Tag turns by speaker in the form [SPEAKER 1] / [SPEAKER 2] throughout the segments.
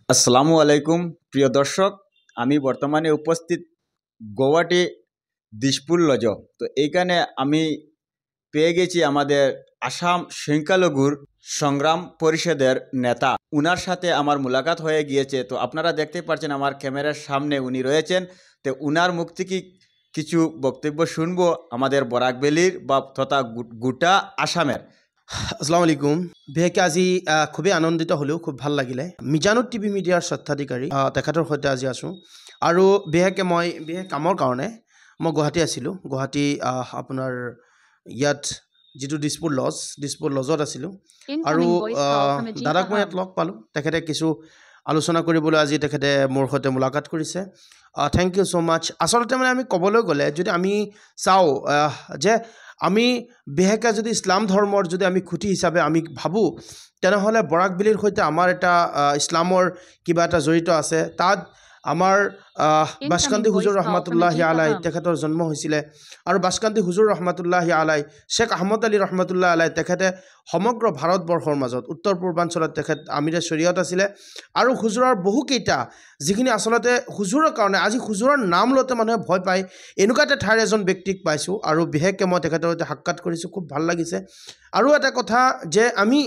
[SPEAKER 1] আসসালামু আলাইকুম প্রিয় দর্শক, আমি বর্তমানে উপস্থিত গৌহাটি দিশপুর লজ। তো এইখানে আমি পেয়ে গেছি আমাদের আসাম সংখ্যালঘুর সংগ্রাম পরিষদের নেতা। উনার সাথে আমার মুলাকাত হয়ে গিয়েছে। তো আপনারা দেখতে পাচ্ছেন আমার ক্যামেরার সামনে উনি রয়েছেন। তো উনার মুখ থেকে কিছু বক্তব্য শুনবো আমাদের বরাক ভ্যালির বা তথা গোটা আসামের।
[SPEAKER 2] আসসালামু আলাইকুম। বিশেষকৈ আজি খুবেই আনন্দিত হ'লেও খুব ভাল লাগিলে। মিজানুৰ টিভি মিডিয়াৰ স্বত্বাধিকাৰী তেখেতৰ সৈতে আজি আছোঁ আৰু বিশেষকৈ মই বিশেষ কামৰ কাৰণে মই গুৱাহাটী আছিলোঁ। গুৱাহাটী আপোনাৰ ইয়াত যিটো দিছপুৰ লজত আছিলোঁ আৰু দাদাক মই ইয়াত লগ পালোঁ। তেখেতে কিছু আলোচনা কৰিবলৈ আজি তেখেতে মোৰ সৈতে মুলাকাত কৰিছে। থেংক ইউ ছ' মাছ। আচলতে মানে আমি ক'বলৈ গ'লে যদি আমি চাওঁ যে আমি বিশেষকৈ যদি ইছলাম ধৰ্মৰ যদি আমি খুঁটি হিচাপে আমি ভাবোঁ, তেনেহ'লে বৰাক ভেলীৰ সৈতে আমাৰ এটা ইছলামৰ কিবা এটা জড়িত আছে। তাত আমাৰ বাছকান্দি হুজুৰ ৰহমাতুল্লাহি আলাই তেখেতৰ জন্ম হৈছিলে আৰু বাছকান্দি হুজুৰ ৰহমাতুল্লাহি আলাই শ্বেখ আহমদ আলী ৰহমাতুল্লাহ আলাই তেখেতে সমগ্ৰ ভাৰতবৰ্ষৰ মাজত উত্তৰ পূৰ্বাঞ্চলত তেখেত আমিৰে শৰীয়ত আছিলে আৰু হুজুৰৰ বহুকেইটা যিখিনি আচলতে হুজুৰৰ কাৰণে আজি হুজুৰৰ নাম লওঁতে মানুহে ভয় পায়, এনেকুৱা এটা ঠাইৰ এজন ব্যক্তিক পাইছোঁ আৰু বিশেষকৈ মই তেখেতৰ সৈতে সাক্ষাৎ কৰিছোঁ, খুব ভাল লাগিছে। আৰু এটা কথা যে আমি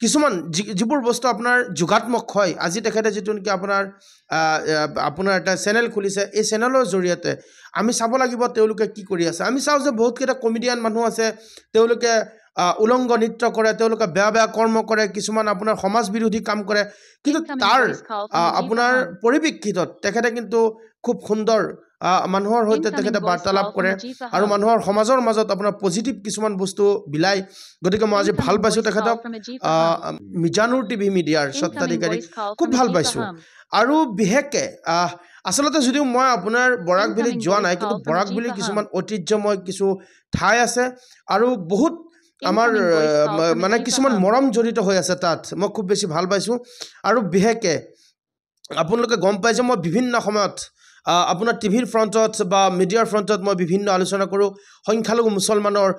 [SPEAKER 2] কিছুমান যিবোৰ বস্তু আপোনাৰ যোগাত্মক হয়, আজি তেখেতে যিটো নেকি আপোনাৰ এটা চেনেল খুলিছে, এই চেনেলৰ জৰিয়তে আমি চাব লাগিব তেওঁলোকে কি কৰি আছে। আমি চাওঁ যে বহুতকেইটা কমেডিয়ান মানুহ আছে, তেওঁলোকে উলংগ নৃত্য কৰে, তেওঁলোকে বেয়া বেয়া কৰ্ম কৰে, কিছুমান আপোনাৰ সমাজ বিৰোধী কাম কৰে, কিন্তু তাৰ আপোনাৰ পৰিপ্ৰেক্ষিতত তেখেতে কিন্তু খুব সুন্দৰ মানুহৰ সৈতে তেখেতে বাৰ্তালাপ কৰে আৰু মানুহৰ সমাজৰ মাজত আপোনাৰ পজিটিভ কিছুমান বস্তু বিলায়। গতিকে মই আজি ভাল পাইছোঁ তেখেতক। মিজানুৰ টিভি মিডিয়াৰ স্বত্বাধিকাৰী খুব ভাল পাইছোঁ। আৰু বিশেষকৈ আচলতে যদিও মই আপোনাৰ বৰাক ভেলীত যোৱা নাই, কিন্তু বৰাক ভেলীৰ কিছুমান ঐতিহ্যময় কিছু ঠাই আছে আৰু বহুত আমাৰ মানে কিছুমান মৰম জড়িত হৈ আছে তাত। মই খুব বেছি ভাল পাইছোঁ। আৰু বিশেষকৈ আপোনালোকে গম পায় যে মই বিভিন্ন সময়ত আপোনাৰ টিভিৰ ফ্ৰণ্টত বা মিডিয়াৰ ফ্ৰণ্টত মই বিভিন্ন আলোচনা কৰোঁ। সংখ্যালঘু মুছলমানৰ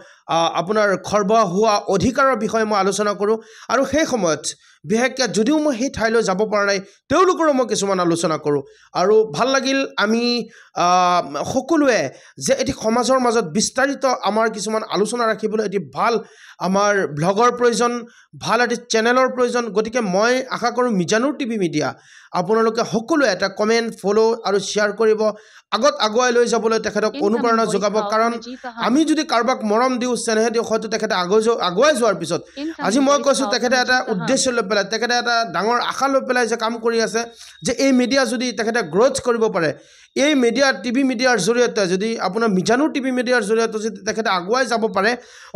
[SPEAKER 2] আপোনাৰ খৰ্ব হোৱা অধিকাৰৰ বিষয়ে মই আলোচনা কৰোঁ আৰু সেই সময়ত বিশেষকৈ যদিও মই সেই ঠাইলৈ যাব পৰা নাই, তেওঁলোকৰো মই কিছুমান আলোচনা কৰোঁ। আৰু ভাল লাগিল আমি সকলোৱে যে এটি সমাজৰ মাজত বিস্তাৰিত আমাৰ কিছুমান আলোচনা ৰাখিবলৈ এটি ভাল আমাৰ ব্লগৰ প্ৰয়োজন, ভাল এটি চেনেলৰ প্ৰয়োজন। গতিকে মই আশা কৰোঁ মিজানুৰ টিভি মিডিয়া আপোনালোকে সকলোৱে এটা কমেণ্ট, ফ'ল' আৰু শ্বেয়াৰ কৰিব, আগত আগুৱাই লৈ যাবলৈ তেখেতক অনুপ্ৰেৰণা যোগাব। কাৰণ আমি যদি কাৰোবাক মৰম দিওঁ, চেনেহ দিওঁ, হয়তো তেখেতে আগুৱাই যোৱাৰ পিছত আজি মই কৈছোঁ তেখেতে এটা উদ্দেশ্য লৈ পেলাই, তেখেতে এটা ডাঙৰ আশা লৈ পেলাই যে কাম কৰি আছে, যে এই মিডিয়া যদি তেখেতে গ্ৰ'থ কৰিব পাৰে, এই মিডিয়া টিভি মিডিয়াৰ জৰিয়তে যদি আপোনাৰ মিজানুৰ টিভি মিডিয়াৰ জৰিয়তে যদি তেখেতে আগুৱাই যাব পাৰে,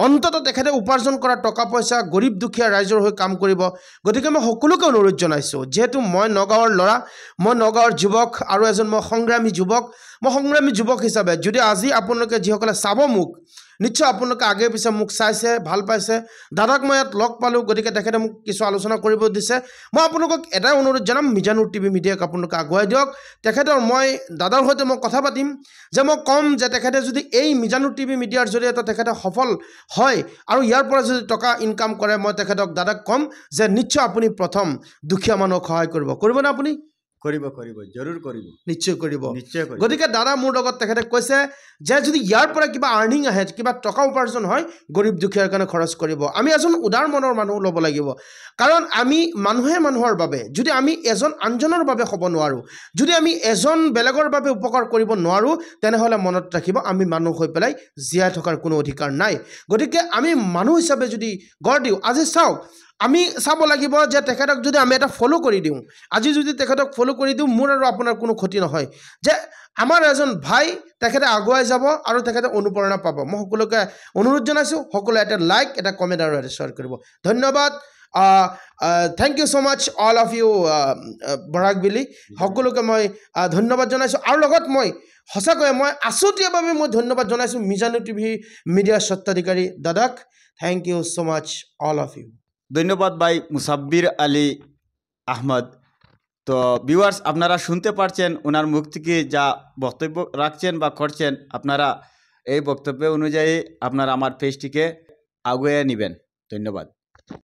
[SPEAKER 2] অন্ততঃ তেখেতে উপাৰ্জন কৰা টকা পইচা গৰীব দুখীয়া ৰাইজৰ হৈ কাম কৰিব। গতিকে মই সকলোকে অনুৰোধ জনাইছোঁ, যিহেতু মই নগাঁৱৰ ল'ৰা, মই নগাঁৱৰ যুৱক আৰু এজন মই সংগ্ৰামী যুৱক হিচাপে যদি আজি আপোনালোকে যিসকলে চাব মোক, নিশ্চয় আপোনালোকে আগে পিছে মোক চাইছে, ভাল পাইছে। দাদাক মই ইয়াত লগ পালোঁ, গতিকে তেখেতে মোক কিছু আলোচনা কৰিব দিছে। মই আপোনালোকক এটাই অনুৰোধ জনাম, মিজানুৰ টিভি মিডিয়াক আপোনালোকে আগুৱাই দিয়ক। মই দাদাৰ সৈতে মই কথা পাতিম, যে মই ক'ম যে তেখেতে যদি এই মিজানুৰ টিভি মিডিয়াৰ জৰিয়তে তেখেতে সফল হয় আৰু ইয়াৰ পৰা যদি টকা ইনকাম কৰে, মই দাদাক ক'ম যে নিশ্চয় আপুনি প্ৰথম দুখীয়া মানুহক সহায় কৰিবনে আপুনি?
[SPEAKER 1] কৰিব, জৰুৰ কৰিব,
[SPEAKER 2] নিশ্চয় কৰিব।
[SPEAKER 1] নিশ্চয়।
[SPEAKER 2] গতিকে দাদা মোৰ লগত তেখেতে কৈছে যে যদি ইয়াৰ পৰা কিবা আৰ্নিং আহে, কিবা টকা উপাৰ্জন হয়, গৰীব দুখীয়াৰ কাৰণে খৰচ কৰিব। আমি এজন উদাৰ মনৰ মানুহ ল'ব লাগিব। কাৰণ আমি মানুহে মানুহৰ বাবে, যদি আমি এজন আনজনৰ বাবে হ'ব নোৱাৰোঁ, যদি আমি এজন বেলেগৰ বাবে উপকাৰ কৰিব নোৱাৰোঁ, তেনেহ'লে মনত ৰাখিব আমি মানুহ হৈ পেলাই জীয়াই থকাৰ কোনো অধিকাৰ নাই। গতিকে আমি মানুহ হিচাপে যদি গঢ় দিওঁ, আজি চাওক আমি চাব লাগিব যে তেখেতক যদি আমি এটা ফ'ল' কৰি দিওঁ, আজি যদি তেখেতক ফ'ল' কৰি দিওঁ, মোৰ আৰু আপোনাৰ কোনো ক্ষতি নহয়, যে আমাৰ এজন ভাই তেখেতে আগুৱাই যাব আৰু তেখেতে অনুপ্ৰেৰণা পাব। মই সকলোকে অনুৰোধ জনাইছোঁ, সকলোৱে এটা লাইক, এটা কমেণ্ট আৰু এটা শ্বেয়াৰ কৰিব। ধন্যবাদ। Thank you so' much all of you Barak valley. সকলোকে মই ধন্যবাদ জনাইছোঁ আৰু লগত মই সঁচাকৈয়ে মই আছুতীয়াভাৱে মই ধন্যবাদ জনাইছোঁ মিজানুৰ টিভি মিডিয়াৰ স্বত্বাধিকাৰী দাদাক। Thank you so' much all of you.
[SPEAKER 1] ধন্যবাদ ভাই মুসাব্বির আলী আহমদ। তো ভিউয়ার্স, আপনারা শুনতে পারছেন ওনার মুখ থেকে যা বক্তব্য রাখছেন বা করছেন, আপনারা এই বক্তব্য অনুযায়ী আপনারা আমার পেজটিকে আগুয়ে নেবেন। ধন্যবাদ।